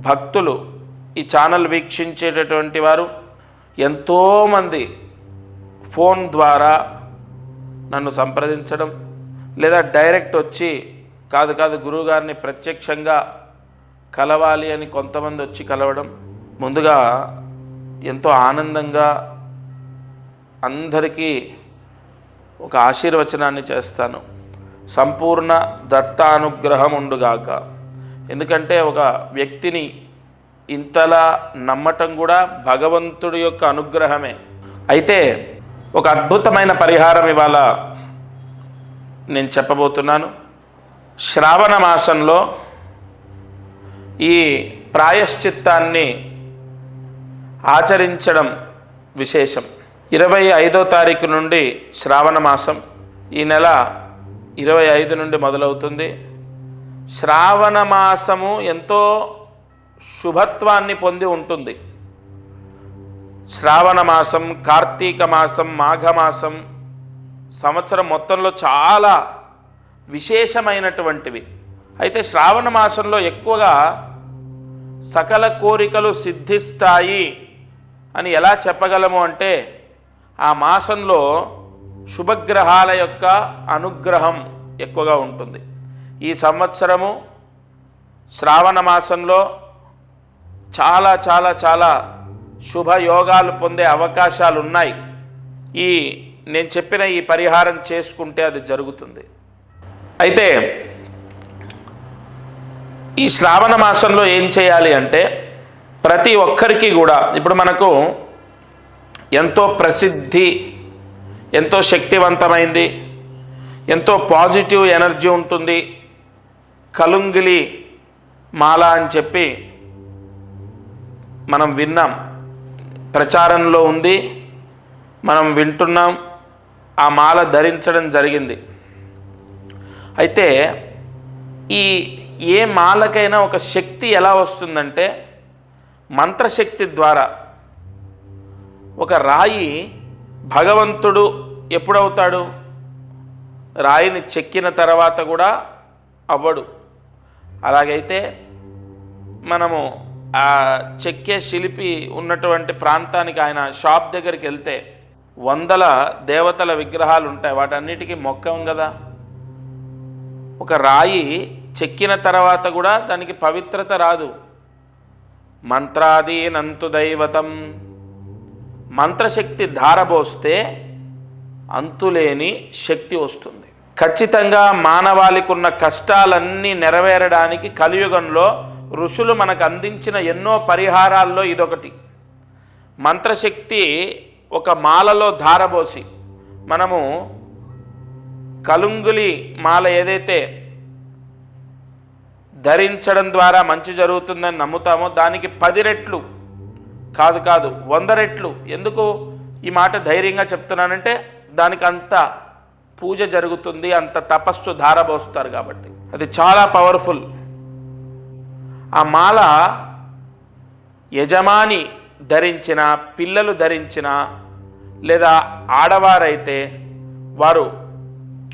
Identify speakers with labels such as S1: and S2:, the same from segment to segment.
S1: భక్తులు, ఈ ఛానల్ వీక్షించేటటువంటి వారు ఎంతోమంది ఫోన్ ద్వారా నన్ను సంప్రదించడం, లేదా డైరెక్ట్ వచ్చి కాదు గురువుగారిని ప్రత్యక్షంగా కలవాలి అని కొంతమంది వచ్చి కలవడం, ముందుగా ఎంతో ఆనందంగా అందరికీ ఒక ఆశీర్వచనాన్ని చేస్తాను. సంపూర్ణ దత్తానుగ్రహం ఉండుగాక. ఎందుకంటే ఒక వ్యక్తిని ఇంతలా నమ్మటం కూడా భగవంతుడి యొక్క అనుగ్రహమే. అయితే ఒక అద్భుతమైన పరిహారం ఇవాళ నేను చెప్పబోతున్నాను. శ్రావణ మాసంలో ఈ ప్రాయశ్చిత్తాన్ని ఆచరించడం విశేషం. 25వ తారీఖు నుండి శ్రావణ మాసం, ఈ నెల 25 నుండి మొదలవుతుంది. శ్రావణ మాసము ఎంతో శుభత్వాన్ని పొంది ఉంటుంది. శ్రావణ మాసం, కార్తీక మాసం, మాఘమాసం సంవత్సరం మొత్తంలో చాలా విశేషమైనటువంటివి. అయితే శ్రావణ మాసంలో ఎక్కువగా సకల కోరికలు సిద్ధిస్తాయి అని ఎలా చెప్పగలము అంటే, ఆ మాసంలో శుభగ్రహాల యొక్క అనుగ్రహం ఎక్కువగా ఉంటుంది. ఈ సంవత్సరము శ్రావణ మాసంలో చాలా చాలా చాలా శుభయోగాలు పొందే అవకాశాలు ఉన్నాయి. నేను చెప్పిన ఈ పరిహారం చేసుకుంటే అది జరుగుతుంది. అయితే ఈ శ్రావణ మాసంలో ఏం చేయాలి అంటే, ప్రతి ఒక్కరికి కూడా ఇప్పుడు మనకు ఎంతో ప్రసిద్ధి, ఎంతో శక్తివంతమైంది, ఎంతో పాజిటివ్ ఎనర్జీ ఉంటుంది కలుంగిలి మాల అని చెప్పి మనం విన్నాం, ప్రచారంలో ఉంది, మనం వింటున్నాం, ఆ మాల ధరించడం జరిగింది. అయితే ఏ మాలకైనా ఒక శక్తి ఎలా వస్తుందంటే, మంత్రశక్తి ద్వారా. ఒక రాయి భగవంతుడు ఎప్పుడవుతాడు? రాయిని చెక్కిన తర్వాత కూడా అవ్వడు. అలాగైతే మనము ఆ చెక్కే శిల్పి ఉన్నటువంటి ప్రాంతానికి, ఆయన షాప్ దగ్గరికి వెళ్తే వందల దేవతల విగ్రహాలు ఉంటాయి, వాటన్నిటికీ మొక్కం కదా. ఒక రాయి చెక్కిన తర్వాత కూడా దానికి పవిత్రత రాదు. మంత్రాదీనంతు దైవతం, మంత్రశక్తి ధారబోస్తే అంతులేని శక్తి వస్తుంది. ఖచ్చితంగా మానవాళికి ఉన్న కష్టాలన్నీ నెరవేరడానికి కలియుగంలో ఋషులు మనకు అందించిన ఎన్నో పరిహారాల్లో ఇదొకటి. మంత్రశక్తి ఒక మాలలో ధారబోసి, మనము కలుంగులి మాల ఏదైతే ధరించడం ద్వారా మంచి జరుగుతుందని నమ్ముతామో, దానికి 10 రెట్లు కాదు 100 రెట్లు. ఎందుకు ఈ మాట ధైర్యంగా చెప్తున్నానంటే, దానికి అంత పూజ జరుగుతుంది, అంత తపస్సు ధారబోస్తారు కాబట్టి. అది చాలా పవర్ఫుల్. ఆ మాల యజమాని ధరించిన, పిల్లలు ధరించిన, లేదా ఆడవారైతే వారు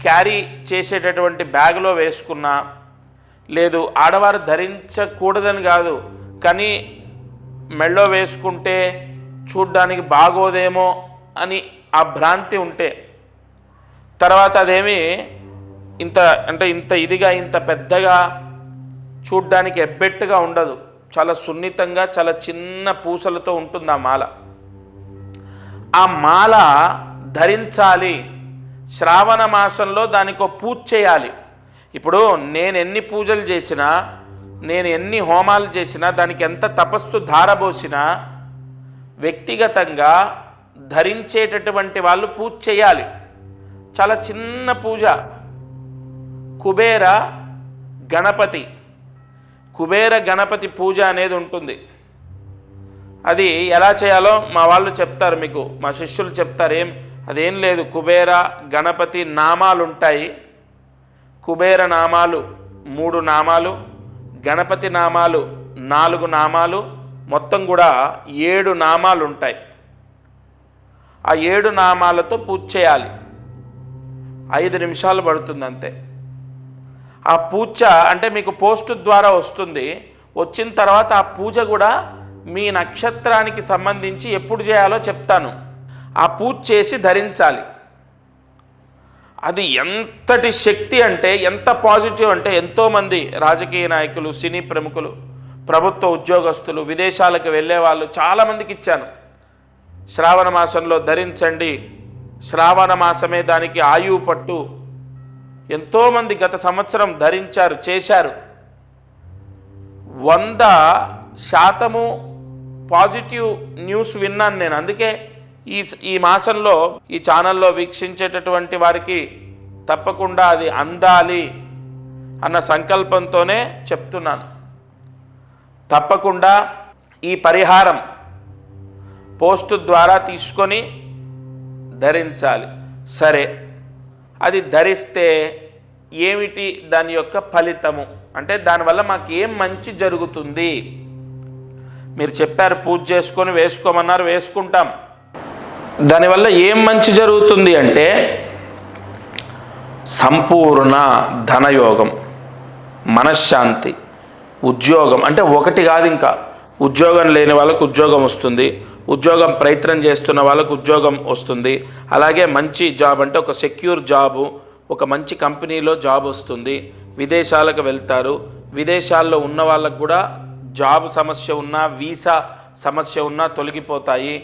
S1: క్యారీ చేసేటటువంటి బ్యాగులో వేసుకున్న, లేదు ఆడవారు ధరించకూడదని కాదు, కానీ మెళ్ళో వేసుకుంటే చూడ్డానికి బాగోదేమో అని ఆ భ్రాంతి ఉంటే, తర్వాత అదేమి ఇంత ఇదిగా, ఇంత పెద్దగా, చూడ్డానికి ఎబ్బెట్టుగా ఉండదు. చాలా సున్నితంగా, చాలా చిన్న పూసలతో ఉంటుంది ఆ మాల. ఆ మాల ధరించాలి. శ్రావణ మాసంలో దానికి పూజ చేయాలి. ఇప్పుడు నేను ఎన్ని పూజలు చేసినా, నేను ఎన్ని హోమాలు చేసినా, దానికి ఎంత తపస్సు ధారబోసినా, వ్యక్తిగతంగా ధరించేటటువంటి వాళ్ళు పూజ చేయాలి. చాలా చిన్న పూజ. కుబేర గణపతి పూజ అనేది ఉంటుంది. అది ఎలా చేయాలో మా వాళ్ళు చెప్తారు, మీకు మా శిష్యులు చెప్తారు. అదేం లేదు, కుబేర గణపతి నామాలు ఉంటాయి. కుబేర నామాలు 3 నామాలు, గణపతి నామాలు 4 నామాలు, మొత్తం కూడా 7 నామాలు ఉంటాయి. ఆ 7 నామాలతో పూజ చేయాలి. 5 నిమిషాలు పడుతుంది అంతే. ఆ పూజ అంటే మీకు పోస్ట్ ద్వారా వస్తుంది. వచ్చిన తర్వాత ఆ పూజ కూడా మీ నక్షత్రానికి సంబంధించి ఎప్పుడు చేయాలో చెప్తాను. ఆ పూజ చేసి ధరించాలి. అది ఎంతటి శక్తి అంటే, ఎంత పాజిటివ్ అంటే, ఎంతోమంది రాజకీయ నాయకులు, సినీ ప్రముఖులు, ప్రభుత్వ ఉద్యోగస్తులు, విదేశాలకు వెళ్ళే వాళ్ళు చాలామందికి ఇచ్చాను. శ్రావణ మాసంలో ధరించండి, శ్రావణ మాసమే దానికి ఆయువు పట్టు. ఎంతోమంది గత సంవత్సరం ధరించారు, చేశారు. 100% పాజిటివ్ న్యూస్ విన్నాను నేను. అందుకే ఈ మాసంలో ఈ ఛానల్లో వీక్షించేటటువంటి వారికి తప్పకుండా అది అందాలి అన్న సంకల్పంతోనే చెప్తున్నాను. తప్పకుండా ఈ పరిహారం పోస్టు ద్వారా తీసుకొని ధరించాలి. సరే, అది ధరిస్తే ఏమిటి దాని యొక్క ఫలితము అంటే, దానివల్ల మాకు ఏం మంచి జరుగుతుంది? మీరు చెప్పారు పూజ చేసుకొని వేసుకోమన్నారు, వేసుకుంటాం. దానివల్ల ఏం మంచి జరుగుతుంది అంటే, సంపూర్ణ ధనయోగం, మనశ్శాంతి, ఉద్యోగం. అంటే ఒకటి కాదు, ఇంకా ఉద్యోగం లేని వాళ్ళకు ఉద్యోగం వస్తుంది, ఉద్యోగం ప్రయత్నం చేస్తున్న వాళ్ళకు ఉద్యోగం వస్తుంది. అలాగే మంచి జాబ్ అంటే ఒక సెక్యూర్ జాబు, ఒక మంచి కంపెనీలో జాబ్ వస్తుంది. విదేశాలకు వెళ్తారు. విదేశాల్లో ఉన్న వాళ్ళకు కూడా జాబ్ సమస్య ఉన్నా, వీసా సమస్య ఉన్నా తొలగిపోతాయి.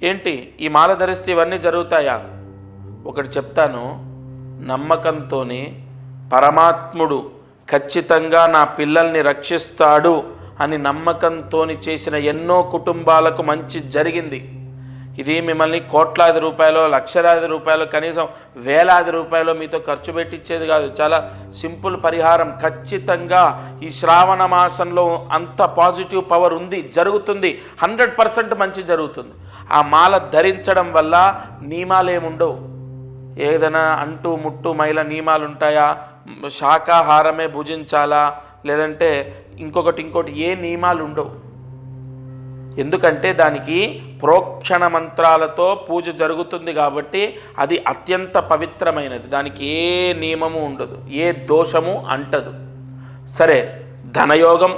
S1: ఏంటి ఈ మాల ధరిస్తే ఇవన్నీ జరుగుతాయా? ఒకటి చెప్తాను, నమ్మకంతో పరమాత్ముడు ఖచ్చితంగా నా పిల్లల్ని రక్షిస్తాడు అని నమ్మకంతో చేసిన ఎన్నో కుటుంబాలకు మంచి జరిగింది. ఇది మిమ్మల్ని కోట్లాది రూపాయలు, లక్షలాది రూపాయలు, కనీసం వేలాది రూపాయలు మీతో ఖర్చు పెట్టించేది కాదు. చాలా సింపుల్ పరిహారం. ఖచ్చితంగా ఈ శ్రావణ మాసంలో అంత పాజిటివ్ పవర్ ఉంది, జరుగుతుంది. 100% మంచి జరుగుతుంది. ఆ మాల ధరించడం వల్ల నియమాలు ఏముండవు. ఏదైనా అంటూ ముట్టు మైల నియమాలు ఉంటాయా? శాకాహారమే భుజించాలా, లేదంటే ఇంకోటి ఏ నియమాలు ఉండవు. ఎందుకంటే దానికి ప్రోక్షణ మంత్రాలతో పూజ జరుగుతుంది కాబట్టి అది అత్యంత పవిత్రమైనది. దానికి ఏ నియమము ఉండదు, ఏ దోషము అంటదు. సరే, ధనయోగం,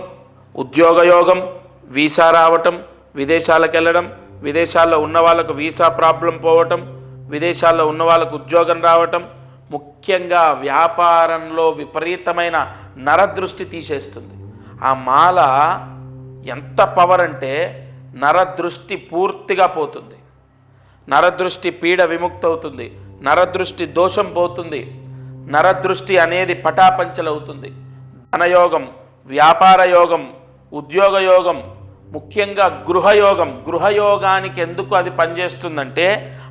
S1: ఉద్యోగయోగం, వీసా రావటం, విదేశాలకు వెళ్ళడం, విదేశాల్లో ఉన్న వాళ్ళకు వీసా ప్రాబ్లం పోవటం, విదేశాల్లో ఉన్న వాళ్ళకు ఉద్యోగం రావటం, ముఖ్యంగా వ్యాపారంలో విపరీతమైన నరదృష్టి తీసేస్తుంది. ఆ మాల ఎంత పవర్ అంటే, నరదృష్టి పూర్తిగా పోతుంది, నరదృష్టి పీడ విముక్తవుతుంది, నరదృష్టి దోషం పోతుంది, నరదృష్టి అనేది పటాపంచలవుతుంది. ధనయోగం, వ్యాపార యోగం, ఉద్యోగ యోగం, ముఖ్యంగా గృహయోగం. గృహయోగానికి ఎందుకు అది పనిచేస్తుందంటే,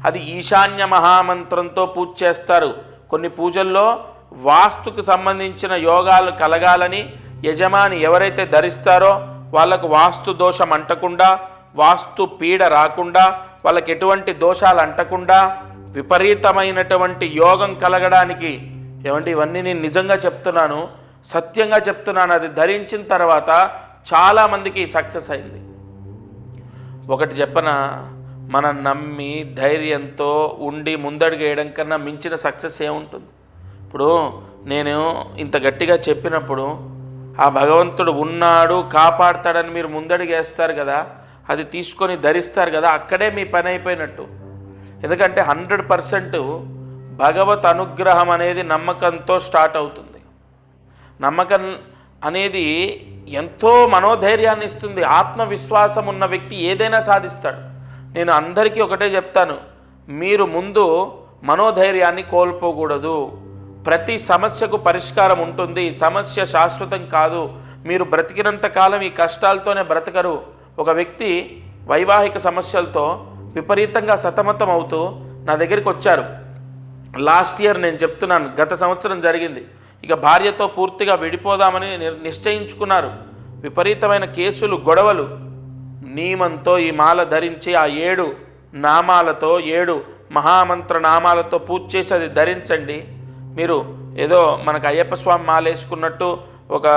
S1: అది ఈశాన్య మహామంత్రంతో పూజ చేస్తారు. కొన్ని పూజల్లో వాస్తుకు సంబంధించిన యోగాలు కలగాలని యజమాని ఎవరైతే ధరిస్తారో వాళ్ళకు వాస్తు దోషం అంటకుండా, వాస్తు పీడ రాకుండా, వాళ్ళకి ఎటువంటి దోషాలు అంటకుండా విపరీతమైనటువంటి యోగం కలగడానికి ఏమంటే, ఇవన్నీ నేను నిజంగా చెప్తున్నాను, సత్యంగా చెప్తున్నాను. అది ధరించిన తర్వాత చాలామందికి సక్సెస్ అయింది. ఒకటి చెప్పన, మనం నమ్మి ధైర్యంతో ఉండి ముందడుగు వేయడం కన్నా మించిన సక్సెస్ ఏముంటుంది? ఇప్పుడు నేను ఇంత గట్టిగా చెప్పినప్పుడు ఆ భగవంతుడు ఉన్నాడు, కాపాడుతాడని మీరు ముందడుగు వేస్తారు కదా, అది తీసుకొని ధరిస్తారు కదా, అక్కడే మీ పని అయిపోయినట్టు. ఎందుకంటే 100% భగవత్ అనుగ్రహం అనేది నమ్మకంతో స్టార్ట్ అవుతుంది. నమ్మకం అనేది ఎంతో మనోధైర్యాన్ని ఇస్తుంది. ఆత్మవిశ్వాసం ఉన్న వ్యక్తి ఏదైనా సాధిస్తాడు. నేను అందరికీ ఒకటే చెప్తాను, మీరు ముందు మనోధైర్యాన్ని కోల్పోకూడదు. ప్రతి సమస్యకు పరిష్కారం ఉంటుంది. సమస్య శాశ్వతం కాదు. మీరు బ్రతికినంత కాలం ఈ కష్టాలతోనే బ్రతకరు. ఒక వ్యక్తి వైవాహిక సమస్యలతో విపరీతంగా సతమతం అవుతూ నా దగ్గరికి వచ్చారు. లాస్ట్ ఇయర్ నేను చెప్తున్నాను, గత సంవత్సరం జరిగింది. ఇక భార్యతో పూర్తిగా విడిపోదామని నిశ్చయించుకున్నారు. విపరీతమైన కేసులు, గొడవలు. నియమంతో ఈ మాల ధరించి ఆ 7 నామాలతో, 7 మహామంత్ర నామాలతో పూజ చేసి అది ధరించండి. మీరు ఏదో మనకు అయ్యప్ప స్వామి మాల వేసుకున్నట్టు ఒక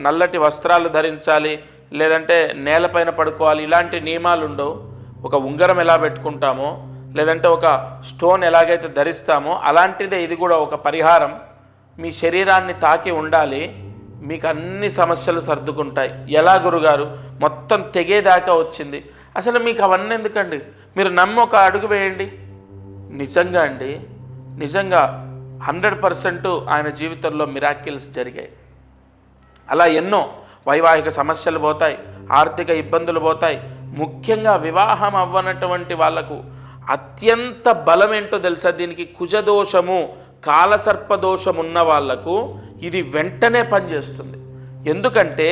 S1: నల్లటి వస్త్రాలు ధరించాలి, లేదంటే నేలపైన పడుకోవాలి, ఇలాంటి నియమాలు ఉండవు. ఒక ఉంగరం ఎలా పెట్టుకుంటామో, లేదంటే ఒక స్టోన్ ఎలాగైతే ధరిస్తామో అలాంటిదే ఇది కూడా ఒక పరిహారం. మీ శరీరాన్ని తాకి ఉండాలి. మీకు అన్ని సమస్యలు సర్దుకుంటాయి. ఎలా గురుగారు మొత్తం తెగేదాకా వచ్చింది? అసలు మీకు అవన్నీ ఎందుకండి? మీరు నమ్మి ఒక అడుగు వేయండి. నిజంగా అండి, నిజంగా 100% ఆయన జీవితంలో మిరాకిల్స్ జరిగాయి. అలా ఎన్నో వైవాహిక సమస్యలు పోతాయి, ఆర్థిక ఇబ్బందులు పోతాయి. ముఖ్యంగా వివాహం అవ్వనటువంటి వాళ్లకు అత్యంత బలం ఏంటో తెలుసా? దీనికి కుజదోషము, కాలసర్పదోషం ఉన్న వాళ్లకు ఇది వెంటనే పనిచేస్తుంది. ఎందుకంటే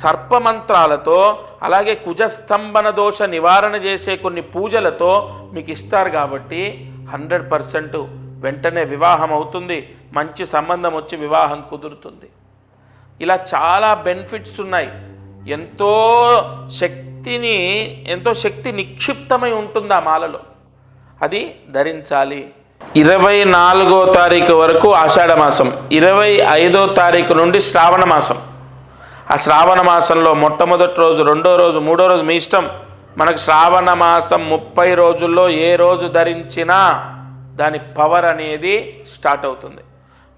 S1: సర్పమంత్రాలతో అలాగే కుజస్తంభన దోష నివారణ చేసే కొన్ని పూజలతో మీకు ఇస్తారు కాబట్టి 100% వెంటనే వివాహం అవుతుంది, మంచి సంబంధం వచ్చి వివాహం కుదురుతుంది. ఇలా చాలా బెనిఫిట్స్ ఉన్నాయి. ఎంతో శక్తి నిక్షిప్తమై ఉంటుంది ఆ మాలలో. అది ధరించాలి. 24వ తారీఖు వరకు ఆషాఢ మాసం, 25వ తారీఖు నుండి శ్రావణ మాసం. ఆ శ్రావణ మాసంలో మొట్టమొదటి రోజు, రెండో రోజు, మూడో రోజు మీ ఇష్టం. మనకు శ్రావణ మాసం 30 రోజుల్లో ఏ రోజు ధరించినా దాని పవర్ అనేది స్టార్ట్ అవుతుంది.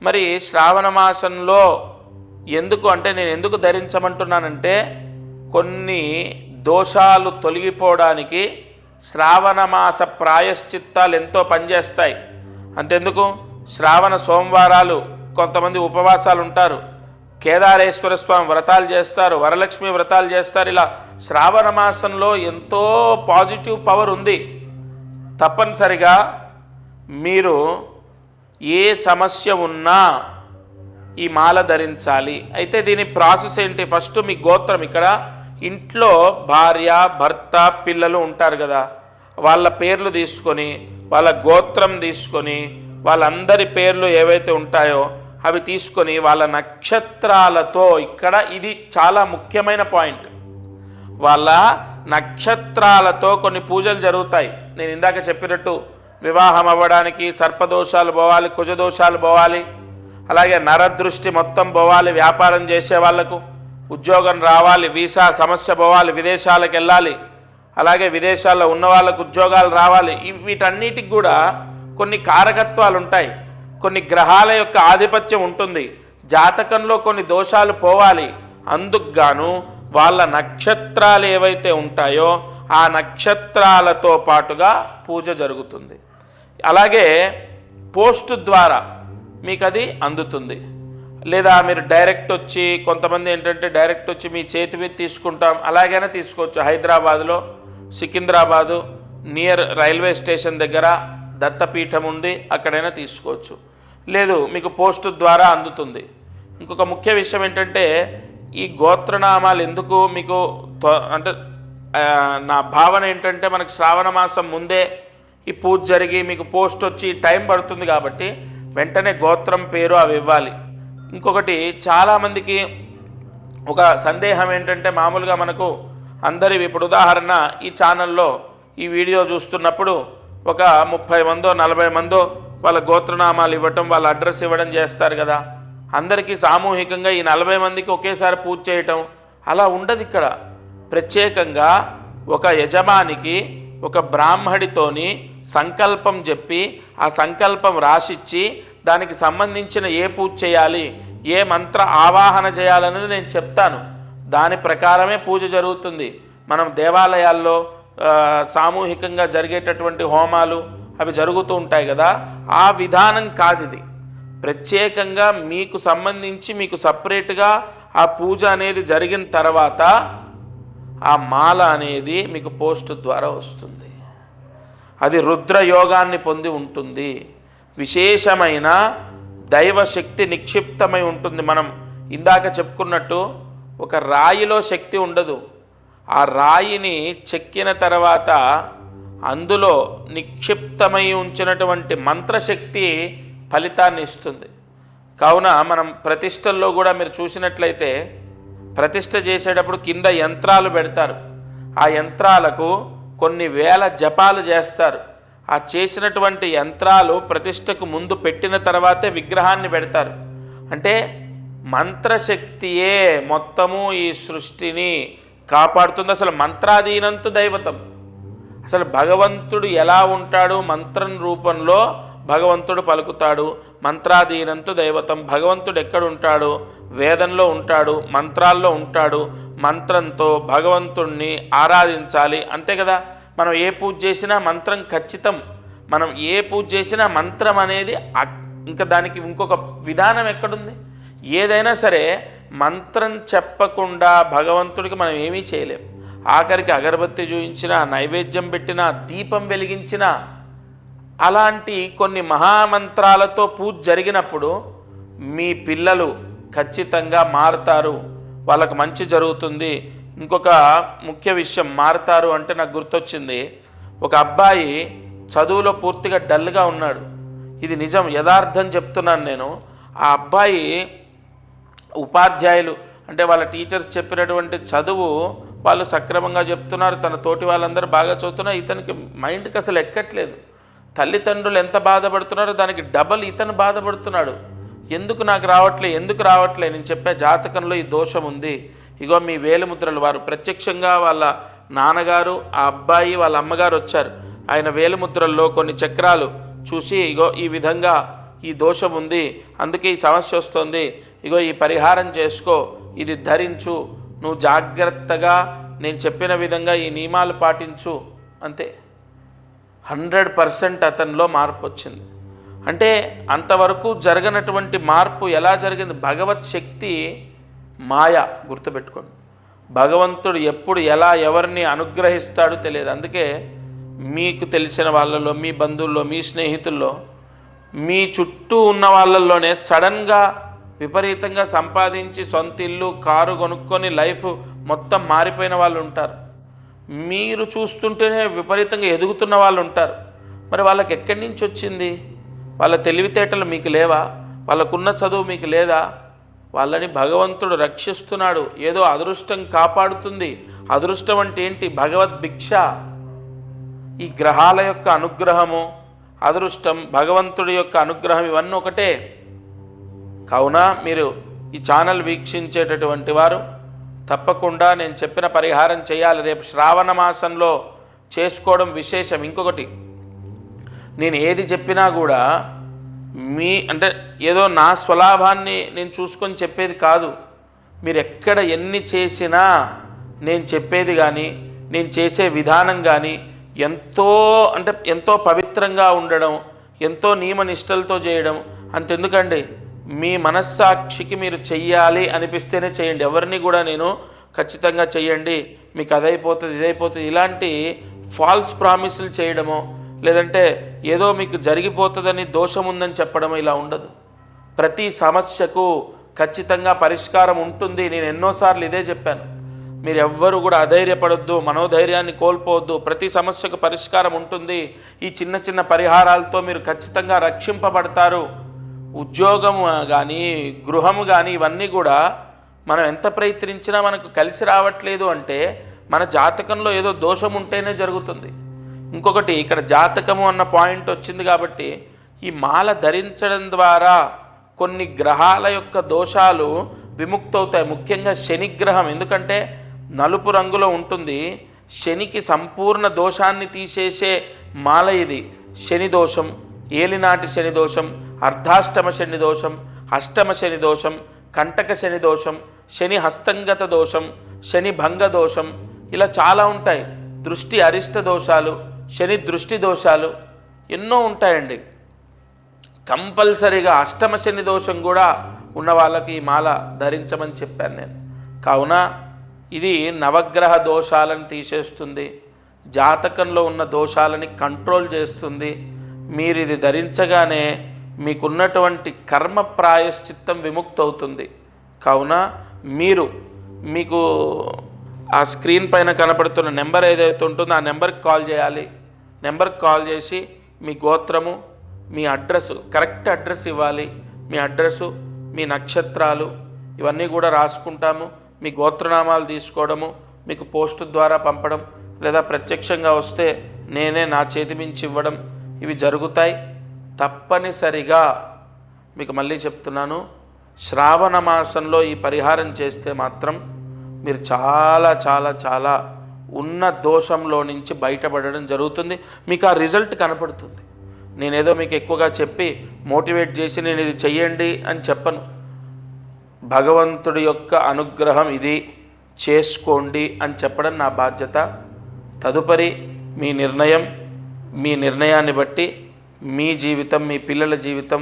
S1: మరి శ్రావణ మాసంలో ఎందుకు అంటే, నేను ఎందుకు ధరించమంటున్నానంటే, కొన్ని దోషాలు తొలగిపోవడానికి శ్రావణ మాస ప్రాయశ్చిత్తాలు ఎంతో పనిచేస్తాయి. అంతెందుకు, శ్రావణ సోమవారాలు కొంతమంది ఉపవాసాలు ఉంటారు, కేదారేశ్వర స్వామి వ్రతాలు చేస్తారు, వరలక్ష్మి వ్రతాలు చేస్తారు. ఇలా శ్రావణ మాసంలో ఎంతో పాజిటివ్ పవర్ ఉంది. తప్పనిసరిగా మీరు ఏ సమస్య ఉన్నా ఈ మాల ధరించాలి. అయితే దీని ప్రాసెస్ ఏంటి? ఫస్ట్ మీ గోత్రం, ఇక్కడ ఇంట్లో భార్య, భర్త, పిల్లలు ఉంటారు కదా, వాళ్ళ పేర్లు తీసుకొని, వాళ్ళ గోత్రం తీసుకొని, వాళ్ళందరి పేర్లు ఏవైతే ఉంటాయో అవి తీసుకొని వాళ్ళ నక్షత్రాలతో, ఇక్కడ ఇది చాలా ముఖ్యమైన పాయింట్, వాళ్ళ నక్షత్రాలతో కొన్ని పూజలు జరుగుతాయి. నేను ఇందాక చెప్పినట్టు వివాహం అవ్వడానికి సర్పదోషాలు పోవాలి, కుజదోషాలు పోవాలి, అలాగే నరదృష్టి మొత్తం పోవాలి, వ్యాపారం చేసే వాళ్లకు ఉద్యోగం రావాలి, వీసా సమస్య పోవాలి, విదేశాలకు వెళ్ళాలి, అలాగే విదేశాల్లో ఉన్న వాళ్ళకు ఉద్యోగాలు రావాలి. వీటన్నిటికి కూడా కొన్ని కారకత్వాలు ఉంటాయి, కొన్ని గ్రహాల యొక్క ఆధిపత్యం ఉంటుంది, జాతకంలో కొన్ని దోషాలు పోవాలి. అందుకు గాను వాళ్ళ నక్షత్రాలు ఏవైతే ఉంటాయో ఆ నక్షత్రాలతో పాటుగా పూజ జరుగుతుంది. అలాగే పోస్ట్ ద్వారా మీకు అది అందుతుంది. లేదా మీరు డైరెక్ట్ వచ్చి, కొంతమంది ఏంటంటే డైరెక్ట్ వచ్చి మీ చేతి మీద తీసుకుంటాం, అలాగైనా తీసుకోవచ్చు. హైదరాబాదులో సికింద్రాబాదు నియర్ రైల్వే స్టేషన్ దగ్గర దత్తపీఠం ఉంది, అక్కడైనా తీసుకోవచ్చు. లేదు మీకు పోస్ట్ ద్వారా అందుతుంది. ఇంకొక ముఖ్య విషయం ఏంటంటే, ఈ గోత్రనామాలు ఎందుకు మీకు అంటే నా భావన ఏంటంటే, మనకు శ్రావణ మాసం ముందే ఈ పూజ జరిగి మీకు పోస్ట్ వచ్చి టైం పడుతుంది కాబట్టి వెంటనే గోత్రం పేరు అవి ఇవ్వాలి. ఇంకొకటి చాలామందికి ఒక సందేహం ఏంటంటే, మామూలుగా మనకు అందరి ఇప్పుడు ఉదాహరణ ఈ ఛానల్లో ఈ వీడియో చూస్తున్నప్పుడు ఒక 30 మందో 40 మందో వాళ్ళ గోత్రనామాలు ఇవ్వటం, వాళ్ళ అడ్రస్ ఇవ్వడం చేస్తారు కదా. అందరికీ సామూహికంగా ఈ 40 మందికి ఒకేసారి పూజ చేయటం అలా ఉండదు. ఇక్కడ ప్రత్యేకంగా ఒక యజమానికి ఒక బ్రాహ్మడితోని సంకల్పం చెప్పి ఆ సంకల్పం రాసిచ్చి దానికి సంబంధించిన ఏ పూజ చేయాలి, ఏ మంత్ర ఆవాహన చేయాలనేది నేను చెప్తాను. దాని ప్రకారమే పూజ జరుగుతుంది. మనం దేవాలయాల్లో సామూహికంగా జరిగేటటువంటి హోమాలు అవి జరుగుతూ ఉంటాయి కదా, ఆ విధానం కాదు ఇది. ప్రత్యేకంగా మీకు సంబంధించి మీకు సపరేట్గా ఆ పూజ అనేది జరిగిన తర్వాత ఆ మాల అనేది మీకు పోస్ట్ ద్వారా వస్తుంది. అది రుద్రయోగాన్ని పొంది ఉంటుంది. విశేషమైన దైవశక్తి నిక్షిప్తమై ఉంటుంది. మనం ఇందాక చెప్పుకున్నట్టు ఒక రాయిలో శక్తి ఉండదు. ఆ రాయిని చెక్కిన తర్వాత అందులో నిక్షిప్తమై ఉంచినటువంటి మంత్రశక్తి ఫలితాన్ని ఇస్తుంది. కావున మనం ప్రతిష్టల్లో కూడా మీరు చూసినట్లయితే ప్రతిష్ట చేసేటప్పుడు కింద యంత్రాలు పెడతారు. ఆ యంత్రాలకు కొన్ని వేల జపాలు చేస్తారు. ఆ చేసినటువంటి యంత్రాలు ప్రతిష్టకు ముందు పెట్టిన తర్వాతే విగ్రహాన్ని పెడతారు. అంటే మంత్రశక్తియే మొత్తము ఈ సృష్టిని కాపాడుతుంది. అసలు మంత్రాధీనంతు దైవతం. అసలు భగవంతుడు ఎలా ఉంటాడు? మంత్రం రూపంలో భగవంతుడు పలుకుతాడు. మంత్రాధీనంతు దైవతం, భగవంతుడు ఎక్కడుంటాడు? వేదంలో ఉంటాడు, మంత్రాల్లో ఉంటాడు. మంత్రంతో భగవంతుణ్ణి ఆరాధించాలి, అంతే కదా. మనం ఏ పూజ చేసినా మంత్రం ఖచ్చితం. మనం ఏ పూజ చేసినా మంత్రం అనేది ఇంకా దానికి ఇంకొక విధానం ఎక్కడుంది? ఏదైనా సరే మంత్రం చెప్పకుండా భగవంతుడికి మనం ఏమీ చేయలేం. ఆఖరికి అగరబత్తి చూయించినా, నైవేద్యం పెట్టినా, దీపం వెలిగించినా, అలాంటి కొన్ని మహామంత్రాలతో పూజ జరిగినప్పుడు మీ పిల్లలు ఖచ్చితంగా మారుతారు, వాళ్ళకు మంచి జరుగుతుంది. ఇంకొక ముఖ్య విషయం, మారుతారు అంటే నాకు గుర్తొచ్చింది. ఒక అబ్బాయి చదువులో పూర్తిగా డల్గా ఉన్నాడు. ఇది నిజం, యథార్థం చెప్తున్నాను నేను. ఆ అబ్బాయి ఉపాధ్యాయులు అంటే వాళ్ళ టీచర్స్ చెప్పినటువంటి చదువు వాళ్ళు సక్రమంగా చెప్తున్నారు, తన తోటి వాళ్ళందరూ బాగా చదువుతున్నారు. ఇతనికి మైండ్కి అసలు ఎక్కట్లేదు. తల్లిదండ్రులు ఎంత బాధపడుతున్నారో దానికి డబల్ ఇతను బాధపడుతున్నాడు. ఎందుకు నాకు రావట్లే, ఎందుకు రావట్లే? నేను చెప్పే జాతకంలో ఈ దోషం ఉంది. ఇగో మీ వేలిముద్రలు, వారు ప్రత్యక్షంగా వాళ్ళ నాన్నగారు, ఆ అబ్బాయి, వాళ్ళ అమ్మగారు వచ్చారు. ఆయన వేలిముద్రల్లో కొన్ని చక్రాలు చూసి, ఇగో ఈ విధంగా ఈ దోషం ఉంది, అందుకే ఈ సమస్య వస్తుంది, ఇగో ఈ పరిహారం చేసుకో, ఇది ధరించు, నువ్వు జాగ్రత్తగా నేను చెప్పిన విధంగా ఈ నియమాలు పాటించు, అంతే. 100% అతనిలో మార్పు వచ్చింది. అంటే అంతవరకు జరగనటువంటి మార్పు ఎలా జరిగింది? భగవత్ శక్తి మాయ, గుర్తుపెట్టుకోండి. భగవంతుడు ఎప్పుడు ఎలా ఎవరిని అనుగ్రహిస్తాడో తెలియదు. అందుకే మీకు తెలిసిన వాళ్ళలో, మీ బంధువుల్లో, మీ స్నేహితుల్లో, మీ చుట్టూ ఉన్న వాళ్ళల్లోనే సడన్గా విపరీతంగా సంపాదించి సొంత ఇల్లు, కారు కొనుక్కొని లైఫ్ మొత్తం మారిపోయిన వాళ్ళు ఉంటారు. మీరు చూస్తుంటేనే విపరీతంగా ఎదుగుతున్న వాళ్ళు ఉంటారు. మరి వాళ్ళకి ఎక్కడి నుంచి వచ్చింది? వాళ్ళ తెలివితేటలు మీకు లేవా? వాళ్ళకున్న చదువు మీకు లేదా? వాళ్ళని భగవంతుడు రక్షిస్తున్నాడు. ఏదో అదృష్టం కాపాడుతుంది. అదృష్టం అంటే ఏంటి? భగవద్భిక్ష. ఈ గ్రహాల యొక్క అనుగ్రహము, అదృష్టం, భగవంతుడి యొక్క అనుగ్రహం ఇవన్నీ ఒకటే. కావున మీరు ఈ ఛానల్ వీక్షించేటటువంటి వారు తప్పకుండా నేను చెప్పిన పరిహారం చేయాలి. రేపు శ్రావణ మాసంలో చేసుకోవడం విశేషం. ఇంకొకటి, నేను ఏది చెప్పినా కూడా అంటే ఏదో నా స్వలాభాన్ని నేను చూసుకొని చెప్పేది కాదు. మీరు ఎక్కడ ఎన్ని చేసినా నేను చెప్పేది కానీ, నేను చేసే విధానం కానీ ఎంతో పవిత్రంగా ఉండడం, ఎంతో నియమనిష్టలతో చేయడం. అంతెందుకండి, మీ మనస్సాక్షికి మీరు చెయ్యాలి అనిపిస్తేనే చేయండి. ఎవరిని కూడా నేను ఖచ్చితంగా చెయ్యండి, మీకు అదైపోతుంది, ఇదైపోతుంది, ఇలాంటి ఫాల్స్ ప్రామిసులు చేయడమో, లేదంటే ఏదో మీకు జరిగిపోతుందని, దోషం ఉందని చెప్పడమో ఇలా ఉండదు. ప్రతి సమస్యకు ఖచ్చితంగా పరిష్కారం ఉంటుంది. నేను ఎన్నోసార్లు ఇదే చెప్పాను. మీరు ఎవ్వరు కూడా అధైర్యపడొద్దు, మనోధైర్యాన్ని కోల్పోవద్దు. ప్రతి సమస్యకు పరిష్కారం ఉంటుంది. ఈ చిన్న చిన్న పరిహారాలతో మీరు ఖచ్చితంగా రక్షింపబడతారు. ఉద్యోగం కానీ, గృహము కానీ, ఇవన్నీ కూడా మనం ఎంత ప్రయత్నించినా మనకు కలిసి రావట్లేదు అంటే మన జాతకంలో ఏదో దోషం ఉంటేనే జరుగుతుంది. ఇంకొకటి, ఇక్కడ జాతకము అన్న పాయింట్ వచ్చింది కాబట్టి ఈ మాల ధరించడం ద్వారా కొన్ని గ్రహాల యొక్క దోషాలు విముక్తవుతాయి. ముఖ్యంగా శనిగ్రహం, ఎందుకంటే నలుపు రంగులో ఉంటుంది. శనికి సంపూర్ణ దోషాన్ని తీసేసే మాల ఇది. శని దోషం, ఏలినాటి శని దోషం, అర్ధాష్టమ శని దోషం, అష్టమ శని దోషం, కంటక శని దోషం, శని హస్తంగత దోషం, శని భంగ దోషం, ఇలా చాలా ఉంటాయి. దృష్టి అరిష్ట దోషాలు, శని దృష్టి దోషాలు ఎన్నో ఉంటాయండి. కంపల్సరీగా అష్టమ శని దోషం కూడా ఉన్న వాళ్ళకి ఈ మాల ధరించమని చెప్పాను నేను. కావున ఇది నవగ్రహ దోషాలను తీసేస్తుంది, జాతకంలో ఉన్న దోషాలని కంట్రోల్ చేస్తుంది. మీరు ఇది ధరించగానే మీకున్నటువంటి కర్మ ప్రాయశ్చిత్తం విముక్తవుతుంది. కావున మీకు ఆ స్క్రీన్ పైన కనపడుతున్న నెంబర్ ఏదైతే ఉంటుందో ఆ నెంబర్కి కాల్ చేయాలి. నెంబర్కి కాల్ చేసి మీ గోత్రము, మీ అడ్రస్, కరెక్ట్ అడ్రస్ ఇవ్వాలి. మీ అడ్రస్సు, మీ నక్షత్రాలు ఇవన్నీ కూడా రాసుకుంటాము. మీ గోత్రనామాలు తీసుకోవడము, మీకు పోస్టు ద్వారా పంపడం, లేదా ప్రత్యక్షంగా వస్తే నేనే నా చేతి మించి ఇవ్వడం, ఇవి జరుగుతాయి. తప్పనిసరిగా మీకు మళ్ళీ చెప్తున్నాను, శ్రావణ మాసంలో ఈ పరిహారం చేస్తే మాత్రం మీరు చాలా చాలా చాలా ఉన్న దోషంలో నుంచి బయటపడడం జరుగుతుంది. మీకు ఆ రిజల్ట్ కనపడుతుంది. నేనేదో మీకు ఎక్కువగా చెప్పి మోటివేట్ చేసి నేను ఇది చెయ్యండి అని చెప్పను. భగవంతుడి యొక్క అనుగ్రహం ఇది, చేసుకోండి అని చెప్పడం నా బాధ్యత. తదుపరి మీ నిర్ణయం, మీ నిర్ణయాన్ని బట్టి మీ జీవితం, మీ పిల్లల జీవితం,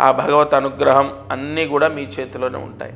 S1: ఆ భగవత్ అనుగ్రహం అన్నీ కూడా మీ చేతిలోనే ఉంటాయి.